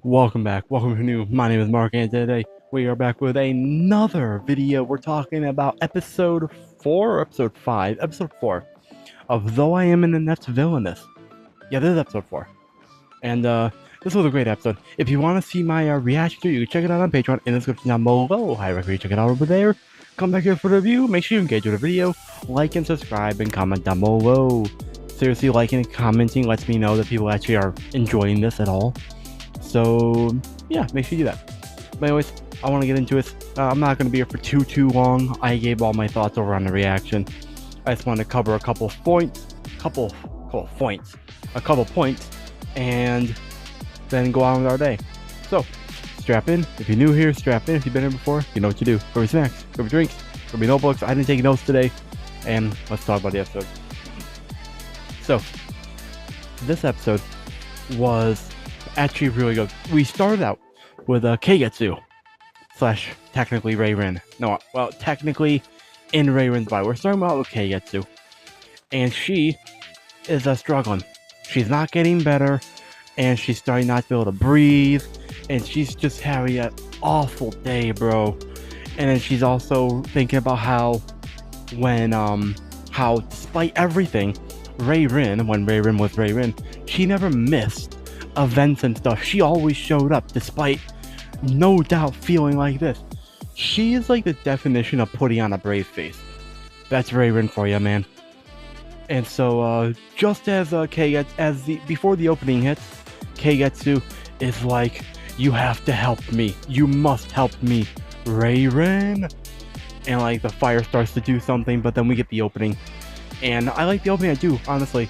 Welcome back. Welcome to new. My name is Mark, and today we are back with another video. We're talking about episode 4 or episode 5? Episode 4 of Though I Am in Inept Villainess. Yeah, this is episode 4. And this was a great episode. If you want to see my reaction to it, you can check it out on Patreon in the description down below. I recommend you check it out over there. Come back here for the review. Make sure you engage with the video, like and subscribe, and comment down below. Seriously, liking and commenting lets me know that people actually are enjoying this at all. So yeah, make sure you do that. But anyways, I want to get into it. I'm not going to be here for too long. I gave all my thoughts over on the reaction. I just want to cover a couple points, and then go on with our day. So strap in. If you're new here, strap in. If you've been here before, you know what to do. Grab your snacks, grab your drinks, grab your notebooks. I didn't take notes today, and let's talk about the episode. So this episode was actually really good. We started out with Keigetsu slash technically Reirin. No, well, technically in Reirin's body. We're starting out with Keigetsu, and she is struggling. She's not getting better, and she's starting not to be able to breathe, and she's just having an awful day, bro. And then she's also thinking about how despite everything, Reirin, when Reirin was Reirin, she never missed events and stuff. She always showed up despite no doubt feeling like this. She is like the definition of putting on a brave face. That's Reirin for you, man. And so just as before the opening hits, Keigetsu is like, you have to help me, you must help me, Reirin. And like the fire starts to do something, but then we get the opening, and I like the opening. I do, honestly.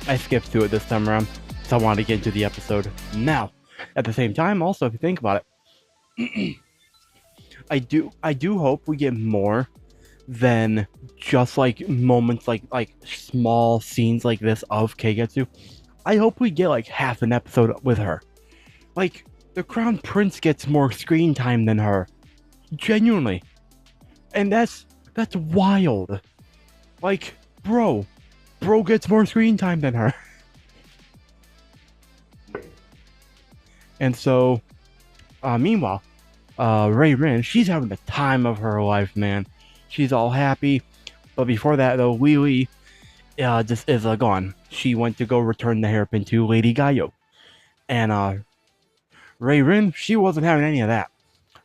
I skipped to it this time around, so I wanted to get into the episode now. At the same time, also, if you think about it, I do hope we get more than just like moments like small scenes like this of Keigetsu. I hope we get like half an episode with her. Like, the Crown Prince gets more screen time than her. Genuinely. And that's wild. Like, bro gets more screen time than her. And so meanwhile, Reirin, she's having the time of her life, man. She's all happy. But before that though, Lily just is gone. She went to go return the hairpin to Lady Gaio. And Reirin, she wasn't having any of that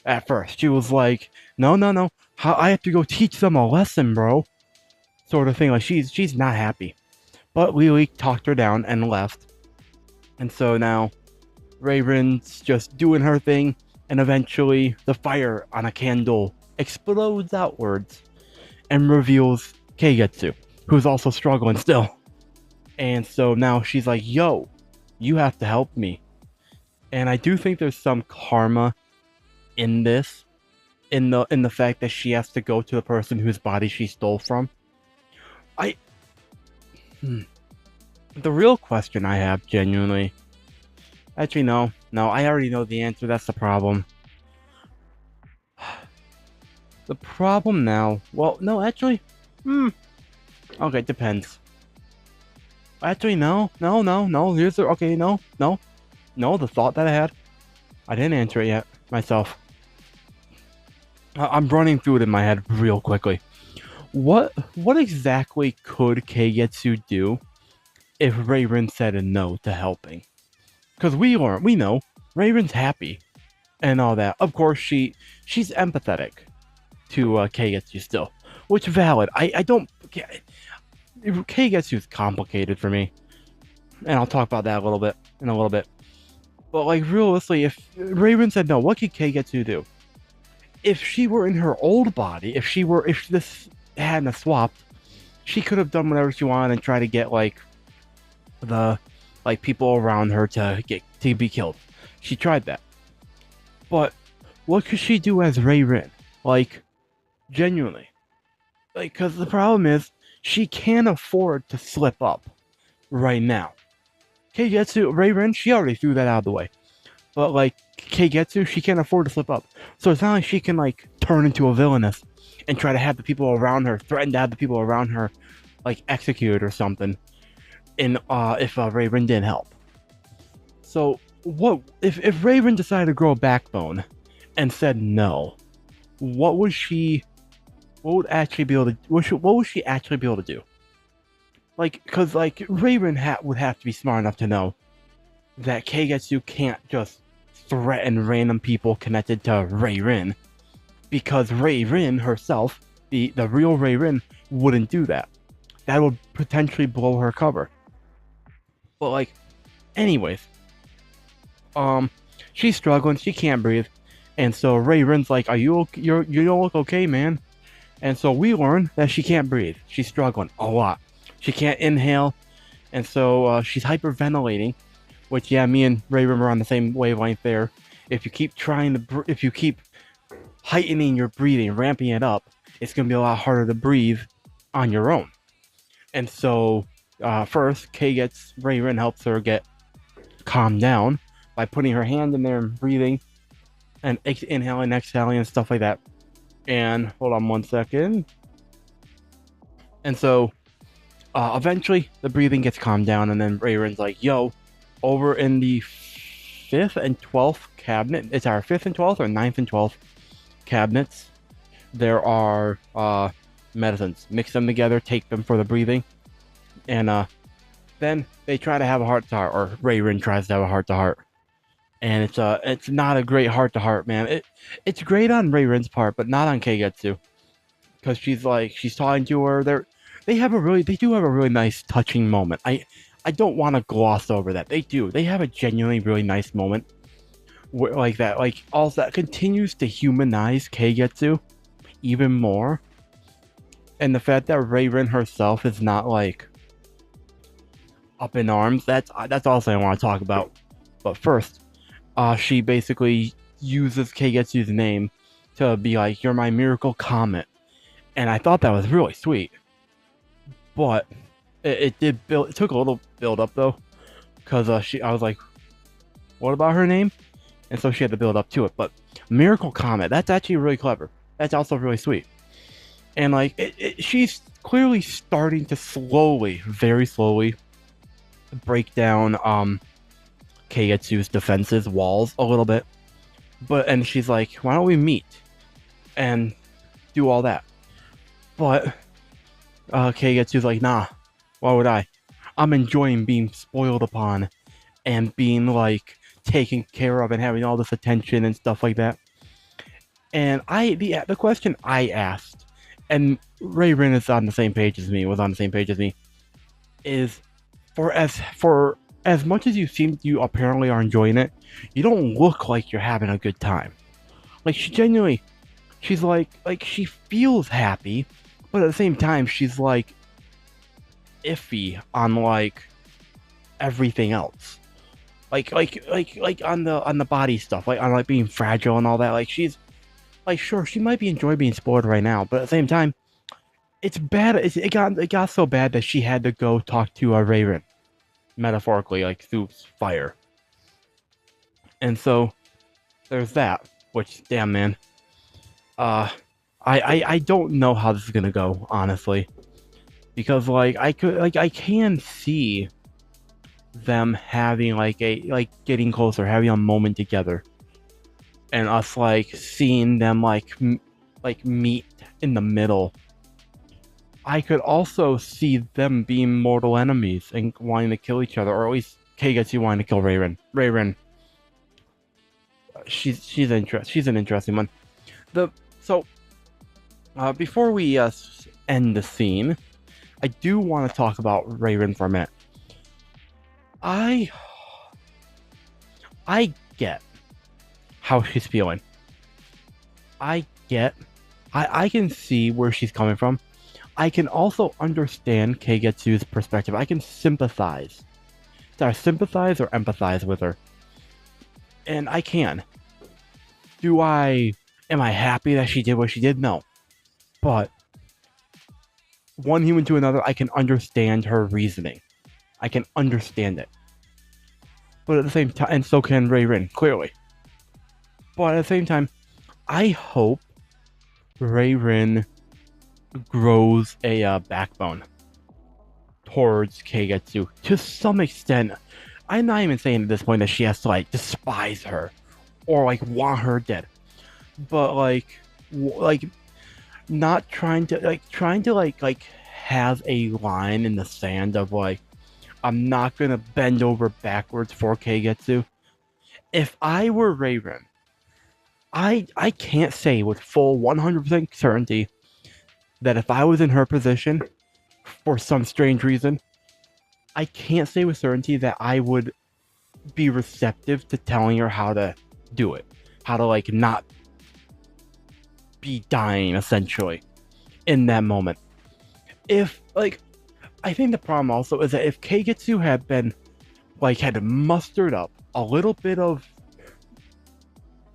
at first. She was like, no, I have to go teach them a lesson, bro, sort of thing. Like, she's not happy. But Lily talked her down and left. And so now Reirin's just doing her thing, and eventually the fire on a candle explodes outwards and reveals Keigetsu, who's also struggling still. And so now she's like, yo, you have to help me. And I do think there's some karma in this, in the fact that she has to go to the person whose body she stole from. The real question I have, genuinely, actually no, I already know the answer. That's the problem. The problem now, well, no, actually, okay, it depends. Actually, no, here's the, okay, no, the thought that I had, I didn't answer it yet myself. I'm running through it in my head real quickly. What exactly could Keigetsu do if Reirin said no to helping? Because we know Reirin's happy and all that. Of course, she's empathetic to Keigetsu still, which is valid. I don't. Keigetsu's complicated for me, and I'll talk about that in a little bit. But like, realistically, if Reirin said no, what could Keigetsu do? If she were in her old body, if this hadn't swapped, she could have done whatever she wanted and try to get like the people around her to be killed. She tried that. But what could she do as Reirin? Like, genuinely. Like, because the problem is, she can't afford to slip up right now. Reirin, she already threw that out of the way. But like, Keigetsu, she can't afford to slip up. So it's not like she can like turn into a villainess and try to have the people around her, threaten to have the people around her like executed or something, if Reirin didn't help. So what if Raven decided to grow a backbone and said no? What would she? What would actually be able to? What would she actually be able to do? Like, because like Raven would have to be smart enough to know that Keigetsu can't just threaten random people connected to Rin, because Rin herself, the real Rin, wouldn't do that. That would potentially blow her cover. But like, anyways, she's struggling. She can't breathe, and so Rin's like, "Are you okay? You don't look okay, man." And so we learn that she can't breathe. She's struggling a lot. She can't inhale, and so she's hyperventilating. Which, yeah, me and Rin are on the same wavelength there. If you keep if you keep heightening your breathing, ramping it up, it's gonna be a lot harder to breathe on your own. And so, first, Rin helps her get calmed down by putting her hand in there and breathing, and inhaling, exhaling, and stuff like that. And hold on one second. And so, eventually, the breathing gets calmed down, and then Rin's like, "Yo, over in the 5th and 12th cabinet, it's our 5th and 12th or 9th and 12th cabinets, there are medicines. Mix them together, take them for the breathing, and then they try to have a heart-to-heart, or Rin tries to have a heart-to-heart. And it's not a great heart-to-heart, man. It's great on Rin's part, but not on Keigetsu. Because she's talking to her, they do have a really nice touching moment. I don't want to gloss over that. They do. They have a genuinely really nice moment like that. Like, also that continues to humanize Keigetsu even more. And the fact that Rin herself is not like up in arms, that's also I want to talk about. But first, she basically uses Keigetsu's name to be like, "You're my miracle Comet." And I thought that was really sweet. But it took a little build up though, because I was like, "What about her name?" And so she had to build up to it. But Miracle Comet, that's actually really clever. That's also really sweet. And like, she's clearly starting to very slowly, break down Keigetsu's defenses walls a little bit. And she's like, "Why don't we meet and do all that?" But Keigetsu's like, "Nah, why would I? I'm enjoying being spoiled upon and being like taken care of and having all this attention and stuff like that." And the question I asked, and Rin is on the same page as me, is for as much as you apparently are enjoying it, you don't look like you're having a good time. Like, she's like she feels happy, but at the same time she's like iffy on like everything else. Like on the body stuff, like on like being fragile and all that. Like, she's like, sure, she might be enjoying being spoiled right now, but at the same time, it's bad. It got so bad that she had to go talk to a Raven, metaphorically, like through fire. And so there's that. Which, damn, man. I don't know how this is gonna go, honestly, because like I can see them having getting closer, having a moment together, and us like seeing them like meet in the middle. I could also see them being mortal enemies and wanting to kill each other, or at least Keigetsu wanting to kill Rin. She's an interesting one. Before we end the scene, I do want to talk about Rin for a minute. I get how she's feeling. I can see where she's coming from. I can also understand Keigetsu's perspective. I can sympathize. Did I sympathize or empathize with her? And I can. Am I happy that she did what she did? No. But one human to another, I can understand her reasoning. I can understand it. But at the same time, and so can Rin, clearly. But at the same time, I hope Rin grows a backbone towards Keigetsu to some extent. I'm not even saying at this point that she has to like despise her or like want her dead, but like not trying to like have a line in the sand of like I'm not gonna bend over backwards for Keigetsu. If I were Raven, I can't say with full 100% certainty that if I was in her position for some strange reason, I can't say with certainty that I would be receptive to telling her how to do it, how to like not be dying essentially in that moment. If like I think the problem also is that if Keigetsu had been like had mustered up a little bit of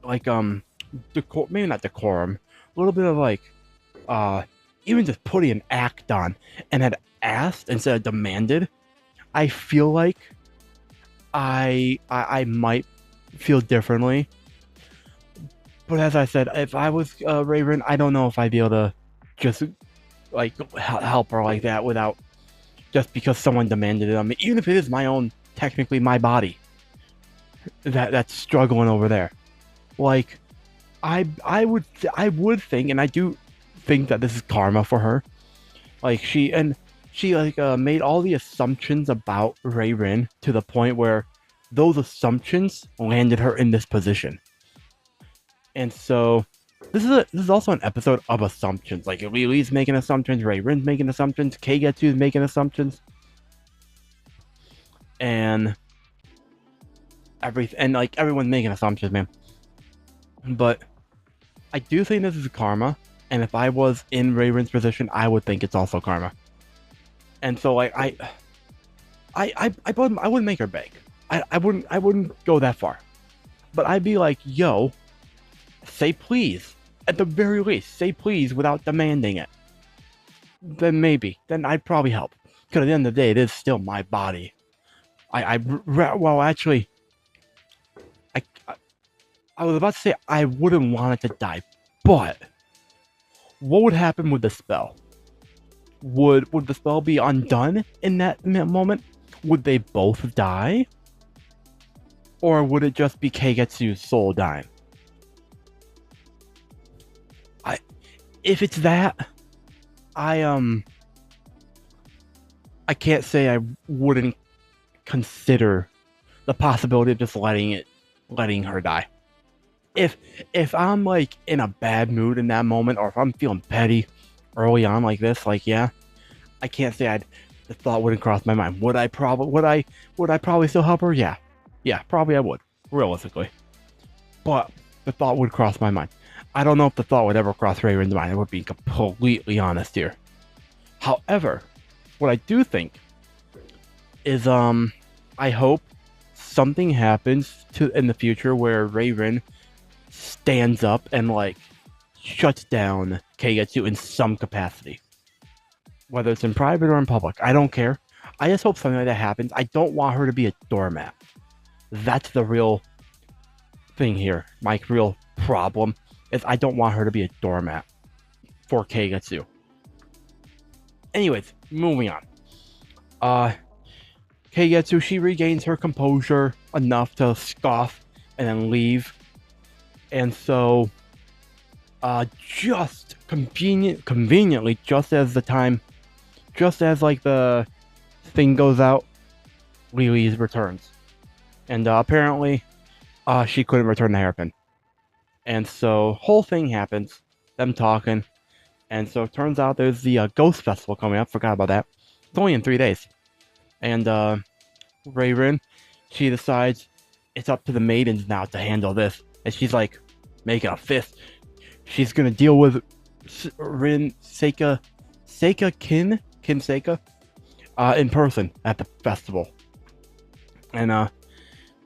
like maybe not decorum, a little bit of like even just putting an act on and had asked instead of demanded, I feel like I might feel differently. But as I said, if I was Raven, I don't know if I'd be able to just like help her like that without just because someone demanded it on me, even if it is my own, technically my body that's struggling over there. Like I would think, and I do think that this is karma for her. Like she like made all the assumptions about Rin to the point where those assumptions landed her in this position. And so this is also an episode of assumptions. Like Lily's making assumptions, Rin's making assumptions, Keigetsu's making assumptions, and everything, and like everyone's making assumptions, man. But I do think this is karma, and if I was in Rin's position, I would think it's also karma. And so like I wouldn't make her beg. I wouldn't go that far. But I'd be like, yo, say please. At the very least, say please without demanding it. Then maybe. Then I'd probably help. Because at the end of the day, it is still my body. Well, actually, I was about to say I wouldn't want it to die. But what would happen with the spell? Would the spell be undone in that moment? Would they both die? Or would it just be Keigetsu's soul dying? If it's that, I can't say I wouldn't consider the possibility of just letting her die. If I'm like in a bad mood in that moment, or if I'm feeling petty early on like this, like yeah, I can't say the thought wouldn't cross my mind. Would I probably still help her? Yeah, probably I would, realistically. But the thought would cross my mind. I don't know if the thought would ever cross Raven's mind. I would be completely honest here. However, what I do think is I hope something happens in the future where Raven stands up and like shuts down Keigetsu in some capacity. Whether it's in private or in public, I don't care. I just hope something like that happens. I don't want her to be a doormat. That's the real thing here. My real problem is I don't want her to be a doormat for Keigetsu. Anyways, moving on. Keigetsu, she regains her composure enough to scoff and then leave. And so, just conveniently, just as like the thing goes out, Lily returns. And apparently, she couldn't return the hairpin. And so, whole thing happens, them talking. And so, it turns out there's the Ghost Festival coming up. Forgot about that. It's only in 3 days. And Rin, she decides it's up to the maidens now to handle this. And she's like, making a fist. She's gonna deal with Rin, Seika Kin Seika, in person at the festival. And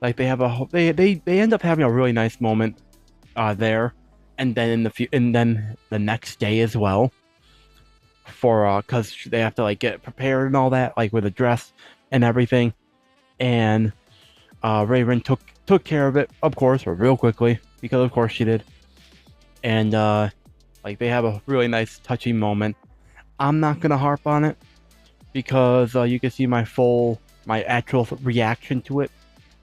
like they have they end up having a really nice moment there, and then then the next day as well, for because they have to like get prepared and all that, like with a dress and everything. And Rin took care of it, of course, real quickly, because of course she did. And like they have a really nice touching moment. I'm not gonna harp on it because you can see my actual reaction to it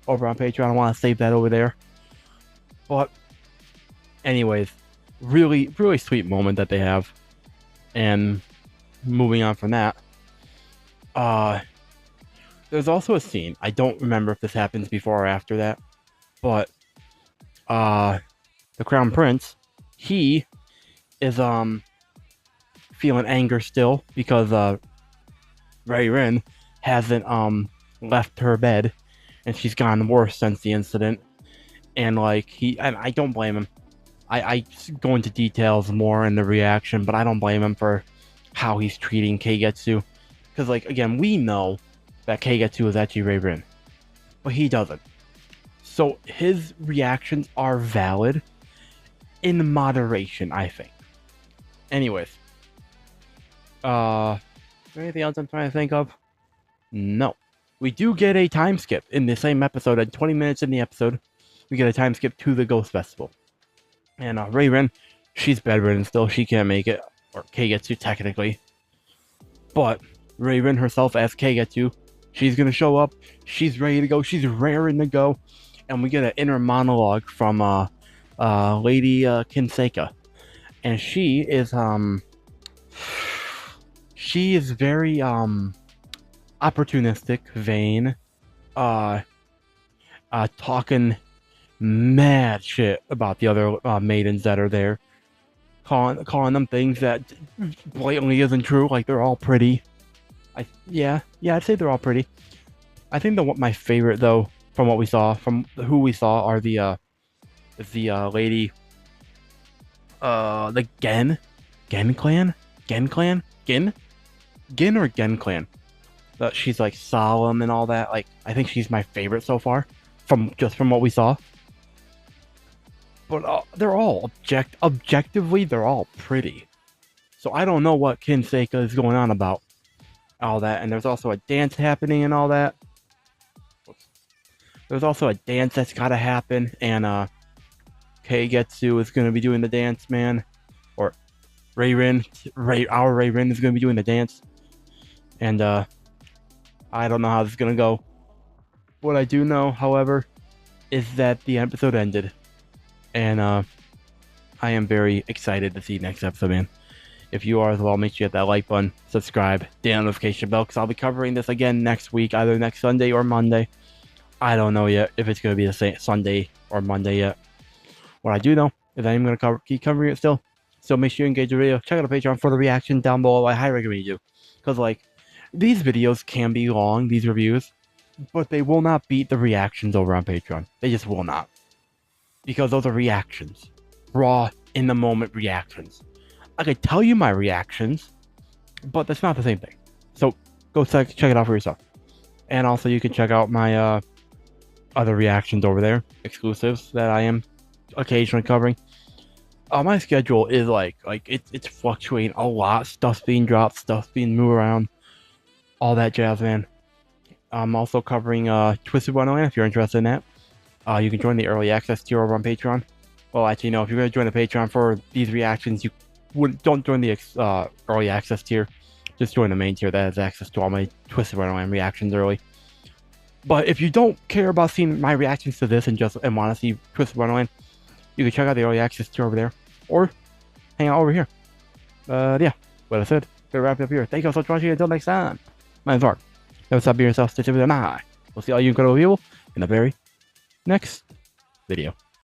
over on Patreon. I want to save that over there. But anyways, really, really sweet moment that they have. And moving on from that, there's also a scene. I don't remember if this happens before or after that, but the Crown Prince, he is feeling anger still because Ray Rin hasn't left her bed, and she's gotten worse since the incident. And like and I don't blame him. I go into details more in the reaction, but I don't blame him for how he's treating Keigetsu. Because, like, again, we know that Keigetsu is actually Ray Rin, but he doesn't. So his reactions are valid in moderation, I think. Anyways, anything else I'm trying to think of? No. We do get a time skip in the same episode. At 20 minutes in the episode, we get a time skip to the Ghost Festival. And Ray Rin, she's bedridden still. She can't make it. Or Keigetsu, technically. But Ray Rin herself as Keigetsu, she's going to show up. She's ready to go. She's raring to go. And we get an inner monologue from Lady Kinseka. And she is very opportunistic, vain, talking mad shit about the other maidens that are there, calling them things that blatantly isn't true. Like they're all pretty. Yeah, I'd say they're all pretty. I think my favorite though, from what we saw, from who we saw, are the lady, the Gen clan, Gin or Gen clan. She's like solemn and all that. Like I think she's my favorite so far, from what we saw. But they're all objectively, they're all pretty. So I don't know what Kinseka is going on about all that. And there's also a dance happening and all that. There's also a dance that's got to happen, and Keigetsu is going to be doing the dance, man. Or Ray Rin is going to be doing the dance. And I don't know how this is going to go. What I do know, however, is that the episode ended. And I am very excited to see next episode, man. If you are as well, make sure you hit that like button, subscribe, the notification bell, because I'll be covering this again next week, either next Sunday or Monday. I don't know yet if it's going to be the same Sunday or Monday yet. What I do know is I'm going to keep covering it still. So make sure you engage the video. Check out the Patreon for the reaction down below. I highly recommend you do. Because, like, these videos can be long, these reviews, but they will not beat the reactions over on Patreon. They just will not. Because those are reactions. Raw, in-the-moment reactions. I could tell you my reactions, but that's not the same thing. So, go check it out for yourself. And also, you can check out my other reactions over there. Exclusives that I am occasionally covering. My schedule is it's fluctuating a lot. Stuff's being dropped, stuff's being moved around. All that jazz, man. I'm also covering Twisted Wonderland if you're interested in that. You can join the early access tier over on Patreon. Well, actually, no. If you're going to join the Patreon for these reactions, don't join the early access tier. Just join the main tier that has access to all my Twisted Wonderland reactions early. But if you don't care about seeing my reactions to this and want to see Twisted Wonderland, you can check out the early access tier over there, or hang out over here. Yeah. What I said. Gonna wrap it up here. Thank you all so much for watching. Until next time. My name's Mark. Never stop being yourself. Stay safe and I. We'll see all you incredible people in the very next video.